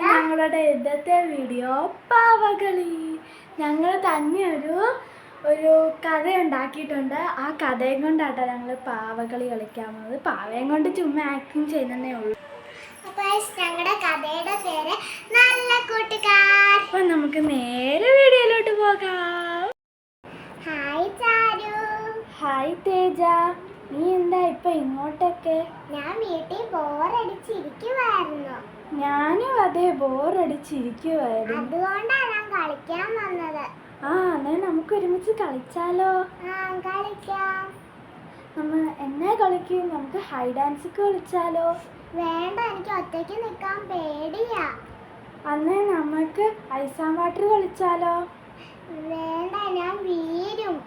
ഞങ്ങളുടെ ഇന്നത്തെ വീഡിയോ പാവകളി. ഞങ്ങൾ തന്നെ ഒരു കഥ ഉണ്ടാക്കിയിട്ടുണ്ട്. ആ കഥയും കൊണ്ടാട്ടോ ഞങ്ങൾ പാവകളി കളിക്കാൻ പോകുന്നത്. പാവയും കൊണ്ട് ചുമ്മാ ആക്ടിങ് ചെയ്യുന്നതേ ഉള്ളൂ. ഞങ്ങളുടെ കഥയുടെ പേര് നല്ല കൂട്ടുകാർ. അപ്പൊ നമുക്ക് നേരെ വീഡിയോയിലോട്ട് പോകാം. ഹായ് ചാരു. ഹായ് തേജ. നീ എന്താ ഇപ്പൊ ഇങ്ങോട്ടൊക്കെ? ഞാൻ വീട്ടിൽ ബോറടിച്ചിരിക്കുവായിരുന്നു. ഞാനും അതേ ബോറടിച്ചിരിക്കുവായിരുന്നു. അതുകൊണ്ടാണ് ഞാൻ കളിക്കാൻ വന്നത്. എന്നാ നമുക്ക് ഒരുമിച്ച് കളിച്ചാലോ? കളിക്കാം. എന്നാ കളിക്കും? നമുക്ക് ഹൈഡ് ആൻഡ് സീക്ക് കളിച്ചാലോ? വേണ്ട, എനിക്ക് ഒറ്റയ്ക്ക് നിൽക്കാൻ പേടിയാ. അന്ന് നമുക്ക് ഐസ് ആൻഡ് വാട്ടർ കളിച്ചാലോ? വേണ്ട, ഞാൻ വീഴും.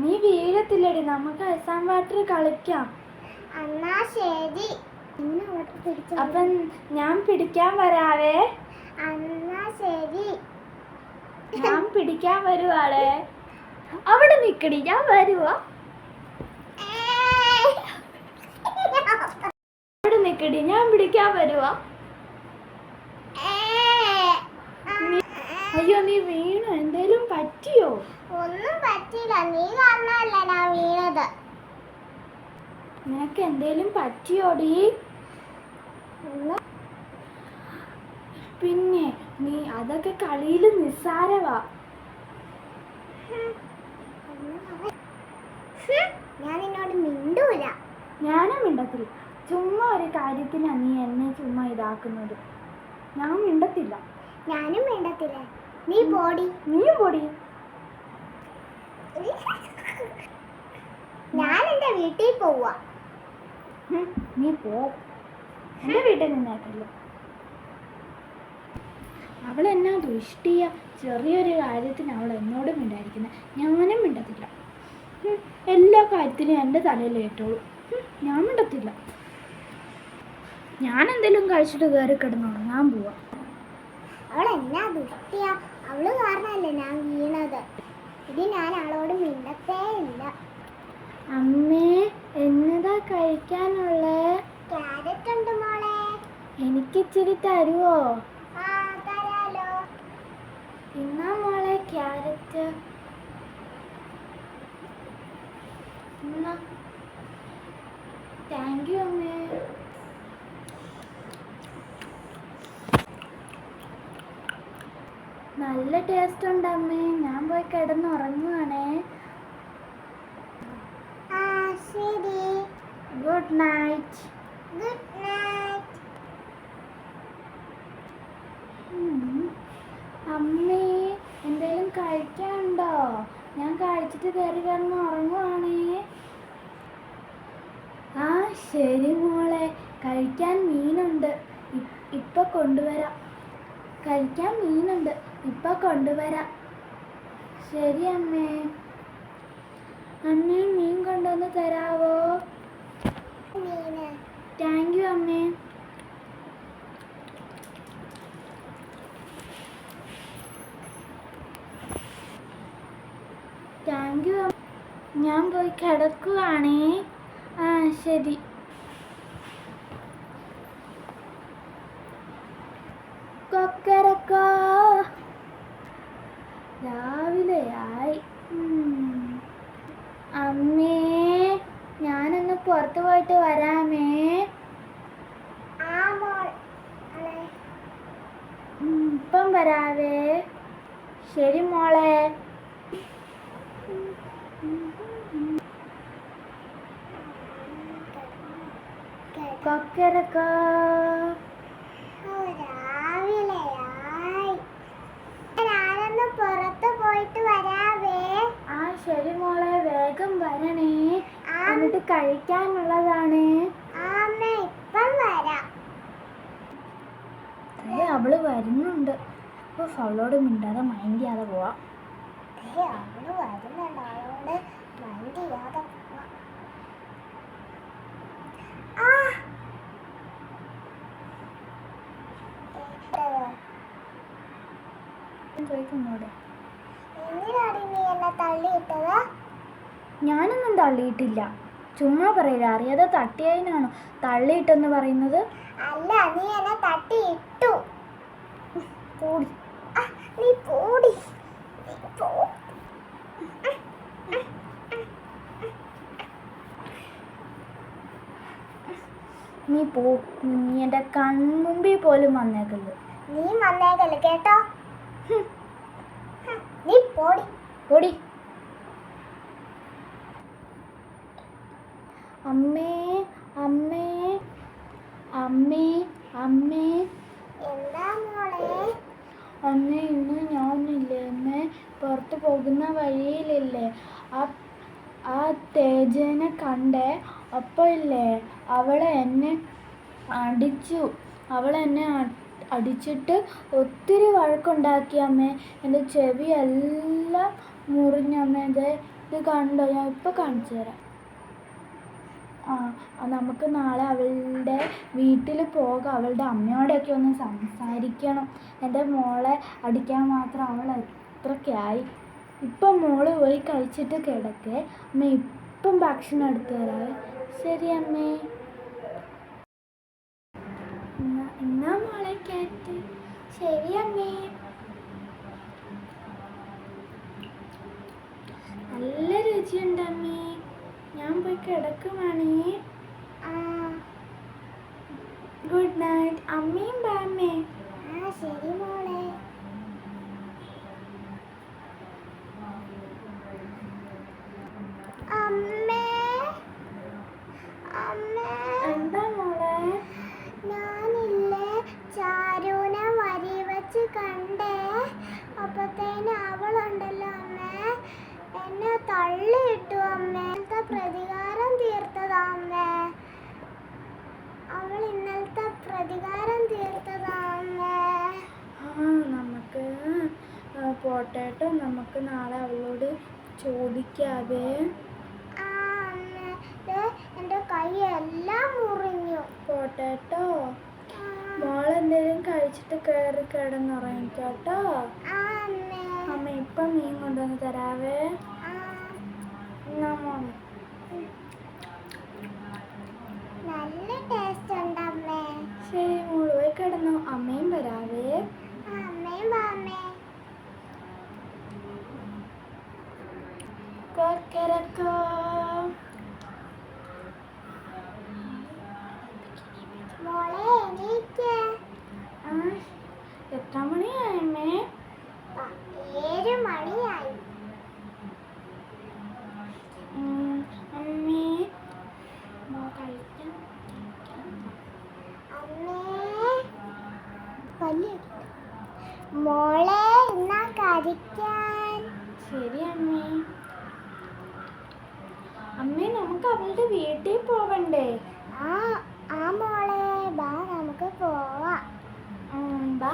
നീ വീഴത്തില്ലടി, നമുക്ക് ഐസ് ആൻഡ് വാട്ടർ കളിക്കാം. എന്നാ ശരി. അപ്പം ഞാൻ പിടിക്കാൻ വരാവേ. എന്നാ ശരി. ഞാൻ പിടിക്കാൻ വരുവാളെ. അവിടെ നിക്കടി, ഞാൻ വരുവാ. അവിടെ നിക്കടി, ഞാൻ പിടിക്കാൻ വരുവാ. അയ്യോ, നീ വീണു? എന്തേലും പറ്റിയോ? ഒന്നും പറ്റില്ല, നീ കാരണമല്ല ഞാൻ വീണത്. നിനക്ക് എന്തേലും പറ്റിയോടി? പിന്നെ നീ അതൊക്കെ കളിയിൽ നിസ്സാരവാ. ഞാൻ നിന്നോട് മിണ്ടൂല. ഞാനും മിണ്ടത്തില്ല. ചുമ്മാ ഒരു കാര്യത്തിനാ നീ എന്നെ ചുമ്മാ ഇതാക്കുന്നത്. ഞാൻ മിണ്ടത്തില്ല. ഞാനും മിണ്ടത്തില്ല. നീ പോടി. നീയും പോടി. ഞാൻ എൻ്റെ വീട്ടിൽ പോവാ. നീ പോ. എൻ്റെ വീട്ടിൽ നിന്നേക്കല്ലോ. അവളെന്നാ ദുഷ്ടിയ. ചെറിയൊരു കാര്യത്തിന് അവൾ എന്നോടും മിണ്ടായിരിക്കുന്നത്. ഞാനും മിണ്ടത്തില്ല. എല്ലാ കാര്യത്തിനും എൻ്റെ തലയിൽ ഏറ്റോളൂ. ഞാൻ മിണ്ടത്തില്ല. ഞാൻ എന്തെങ്കിലും കഴിച്ചിട്ട് കയറി കിടന്ന് ഉറങ്ങാൻ പോവാ. അവൾ എന്നാ ദുഷ്ടിയ. അവള് കാരണമല്ലേ ഞാൻ വീണത്. ഇത് ഞാൻ അവളോട് മിണ്ടത്തേ ഇല്ല. അമ്മേ, എന്നതാ കഴിക്കാനുള്ളേ? ക്യാരറ്റ് ഉണ്ട് മോളെ. എനിക്കിച്ചിരി തരുവോ? തരാലോ. ഇന്നാ മോളെ ക്യാരറ്റ്. താങ്ക് യു അമ്മേ. നല്ല ടേസ്റ്റ് ഉണ്ട് അമ്മേ. ഞാൻ പോയി കിടന്ന് ഉറങ്ങുവാണേ. ശരി. Good night. Good night. അമ്മേ, എന്തെങ്കിലും കഴിക്കാനുണ്ടോ? ഞാൻ കഴിച്ചിട്ട് കയറി കിടന്ന് ഉറങ്ങുവാണേ. ശരി മോളെ. കഴിക്കാൻ മീനുണ്ട്, ഇപ്പൊ കൊണ്ടുവരാം. കഴിക്കാൻ മീനുണ്ട്, ഇപ്പൊ കൊണ്ടുവരാം. ശരി അമ്മേ. അമ്മേ, മീൻ കൊണ്ടുവന്ന് തരാവോ? താങ്ക് യു അമ്മേ. Thank you. ഞാൻ പോയി കിടക്കുവാണേ. ശരി. കൊക്കരക്കോ. രാവിലെയായി. അമ്മേ, ഞാനൊന്ന് പുറത്തു പോയിട്ട് വരാമേ. ഇപ്പം വരാവേ. ശരി മോളെ. കൊക്കരക്കോ. രാവിലെയായി. ഞാനൊന്ന് പുറത്ത് പോയിട്ട് വരാവേ. ശരി മോളെ, വേഗം വരണേ. എന്നിട്ട് കഴിക്കാനുള്ളതാണ്. ഇപ്പം വരാം. അവള് വരുന്നുണ്ട്. അപ്പൊ അവളോട് മിണ്ടാതെ മൈൻഡ് ചെയ്യാതെ പോവാം. അവള് വരുന്നുണ്ട്, അവളോട് മൈൻഡ് ചെയ്യാതെ പോവാം. ചോദിക്കുന്നോടെ. എന്തിനാണ് നീ എന്നെ തള്ളിയിട്ടത്? ഞാനൊന്നും തള്ളിയിട്ടില്ല. ചുമ്മാ പറയില്ല. അറിയാതെ തട്ടിയതിനാണോ തള്ളിയിട്ടെന്ന് പറയുന്നത്? അല്ല, നീ എന്നെ തട്ടി ഇട്ടു. പോടി. നീ പോടി. നീ പോ. നീ പോ. നീ എൻ്റെ കൺമുമ്പിൽ പോലും വന്നേക്കരുത്. നീ വന്നേക്കല്ലേ കേട്ടോ. നീ പോടി. പോടി. അമ്മേ അമ്മേ അമ്മേ അമ്മേ. എന്താ മോളെ? അമ്മേ, ഇന്ന് ഞാനില്ലേ അമ്മേ പുറത്ത് പോകുന്ന വഴിയിലില്ലേ ആ തേജനെ കണ്ടേ. അപ്പോൾ ഇല്ലേ അവളെ എന്നെ അടിച്ചു. അവളെന്നെ അടിച്ചിട്ട് ഒത്തിരി വഴക്കുണ്ടാക്കി അമ്മേ. എൻ്റെ ചെവി എല്ലാം മുറിഞ്ഞമ്മേ. ഇത് കണ്ടോ? ഞാൻ ഇപ്പോൾ കാണിച്ചു തരാം. നമുക്ക് നാളെ അവളുടെ വീട്ടിൽ പോകാം. അവളുടെ അമ്മയോടൊക്കെ ഒന്ന് സംസാരിക്കണം. എൻ്റെ മോളെ അടിക്കാൻ മാത്രം അവൾ എത്രയ്ക്കായി. ഇപ്പം മോള് പോയി കഴിച്ചിട്ട് കിടക്കേ. അമ്മ ഇപ്പം ഭക്ഷണം എടുത്തു തരാവേ. ശരി അമ്മേ. എന്നാ മോളെ കേട്ട്. ശരി അമ്മേ. നല്ല രുചിയുണ്ട് അമ്മേ. ഞാൻ പോയി കിടക്കുവാണേ. Good night. അമ്മയും ബാമ്മേ. ശരി മോളെ. അമ്മേ അമ്മേ. എന്താ മോളെ? ഞാനില്ലേ ചാരുവിനെ വരി വെച്ച് കണ്ടേ. അപ്പത്തേന് അവളുണ്ടല്ലോ അമ്മേ എന്നെ തള്ളിയിട്ടു അമ്മേ. പ്രതികാരം തീർത്തതാ അമ്മേ. അവൾ ഇന്നലത്തെ പ്രതികാരം തീർത്തതാ അമ്മേ. നമുക്ക് പോട്ടേട്ടോ. നമുക്ക് നാളെ അവളോട് ചോദിക്കാവേ. എൻ്റെ കൈ എല്ലാം മുറിഞ്ഞു. പോട്ടേട്ടോ. മോളെന്തേലും കഴിച്ചിട്ട് കയറി കിടന്നുറങ്ങിക്കോട്ടോ. അമ്മ ഇപ്പം മീൻ കൊണ്ടുവന്ന് തരാവേ. എന്നാ മോളെ. നല്ല ടേസ്റ്റ് ഉണ്ട് അമ്മേ. ശരി മോള് പോയി കിടന്നു. അമ്മയും വരാവേ. അമ്മയും വാമ്മേ. കൊക്കരക്കോ. മോളെ എണീക്ക്. എത്ര മണിയായി അമ്മേ? 7 മണിയായി. അമ്മേ മോളെ എന്നാ കഴിക്കാൻ. ശരി അമ്മേ. അമ്മേ നമുക്ക് അവളുടെ വീട്ടിൽ പോവണ്ടേ? ആ മോളെ ബാ നമുക്ക് പോവാം. ബാ.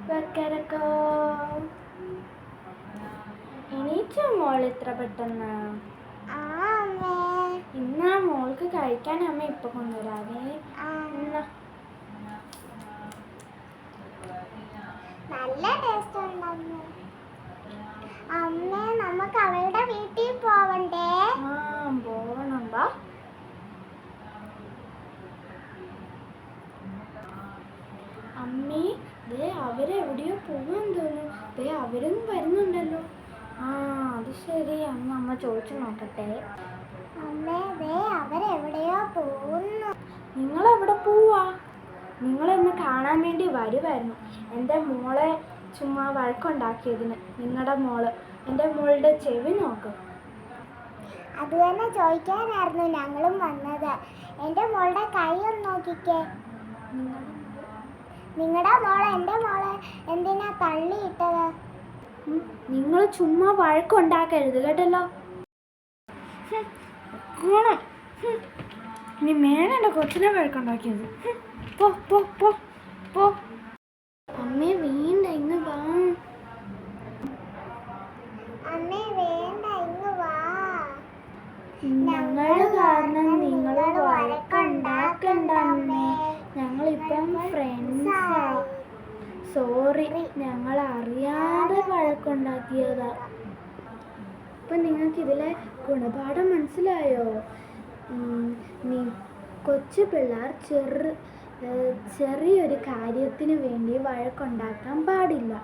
വെക്കരക്കോ. എണീച്ചോ മോൾ ഇത്ര പെട്ടെന്ന്? ഇന്നാ മോൾക്ക് കഴിക്കാൻ അമ്മ ഇപ്പൊ കൊണ്ടുവരാവേ. നല്ല ടേസ്റ്റ് ഉണ്ട് അമ്മേ. നമുക്ക് അവളുടെ വീട്ടിൽ പോവണ്ടേ? പോവണം. ബാ. അമ്മേ ദേ അവരെവിടെയോ പോവാൻ തോന്നുന്നു. അവരും വരുന്നുണ്ടല്ലോ. അത് ശരി. അമ്മ ചോദിച്ചു നോക്കട്ടെ. അമ്മേ ദേ അവരെവിടെയോ പോകുന്നു. നിങ്ങളെവിടെ പോവാ? നിങ്ങളെന്ന് കാണാൻ വേണ്ടി വരുമായിരുന്നു. എൻ്റെ മോളെ ചുമ്മാ വഴക്കുണ്ടാക്കിയതിന്. നിങ്ങളുടെ മോള്. എൻ്റെ മോളുടെ ചെവി നോക്ക്. അത് തന്നെ ചോദിക്കാനായിരുന്നു ഞങ്ങളും വന്നത്. എൻ്റെ മോളുടെ കൈ ഒന്ന് നോക്കിക്കേ. നിങ്ങളുടെ മോളെ എൻ്റെ മോളെ എന്തിനാ തള്ളിയിട്ടത്? നിങ്ങൾ ചുമ്മാ വഴക്കുണ്ടാക്കരുത് കേട്ടല്ലോ. നീ മേലെ എൻ്റെ കൊച്ചിനെ വഴക്കുണ്ടാക്കിയത്. പോ പോ പോ പോ. അമ്മേ വേണ്ട ഇങ്ങ് വാ. അമ്മേ വേണ്ട ഇങ്ങ് വാ. ഞങ്ങൾ കാരണം നിങ്ങൾ വഴക്കുണ്ടാക്കണ്ട അമ്മേ. ഞങ്ങളിപ്പം ഫ്രണ്ട്സാ. സോറി, ഞങ്ങൾ അറിയാതെ വഴക്കുണ്ടാക്കിയതാ. അപ്പം നിങ്ങൾക്ക് ഇതിലെ ഗുണപാഠം മനസ്സിലായോ? നീ കൊച്ചു പിള്ളേർ ചെറിയൊരു കാര്യത്തിന് വേണ്ടി വഴക്കുണ്ടാക്കാൻ പാടില്ല.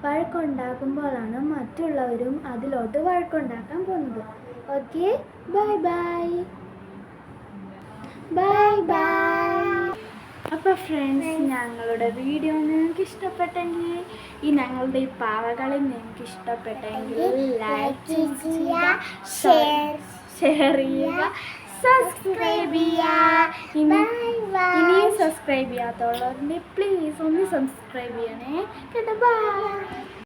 വഴക്കുണ്ടാക്കുമ്പോഴാണ് മറ്റുള്ളവരും അതിലോട്ട് വഴക്കുണ്ടാക്കാൻ പോകുന്നത്. Okay, bye bye. Bye bye. അപ്പോൾ ഫ്രണ്ട്സ്, ഞങ്ങളുടെ വീഡിയോ നിങ്ങൾക്ക് ഇഷ്ടപ്പെട്ടെങ്കിൽ ഞങ്ങളുടെ ഈ പാവകളി നിങ്ങൾക്ക് ഇഷ്ടപ്പെട്ടെങ്കിൽ ലൈക്ക് ചെയ്യുക, ഷെയർ ചെയ്യുക, സബ്സ്ക്രൈബ് ചെയ്യുക. ഇനിയും സബ്സ്ക്രൈബ് ചെയ്യാത്തുള്ളവരുണ്ടെങ്കിൽ പ്ലീസ് ഒന്ന് സബ്സ്ക്രൈബ് ചെയ്യണേ കേട്ടോ. ബൈ.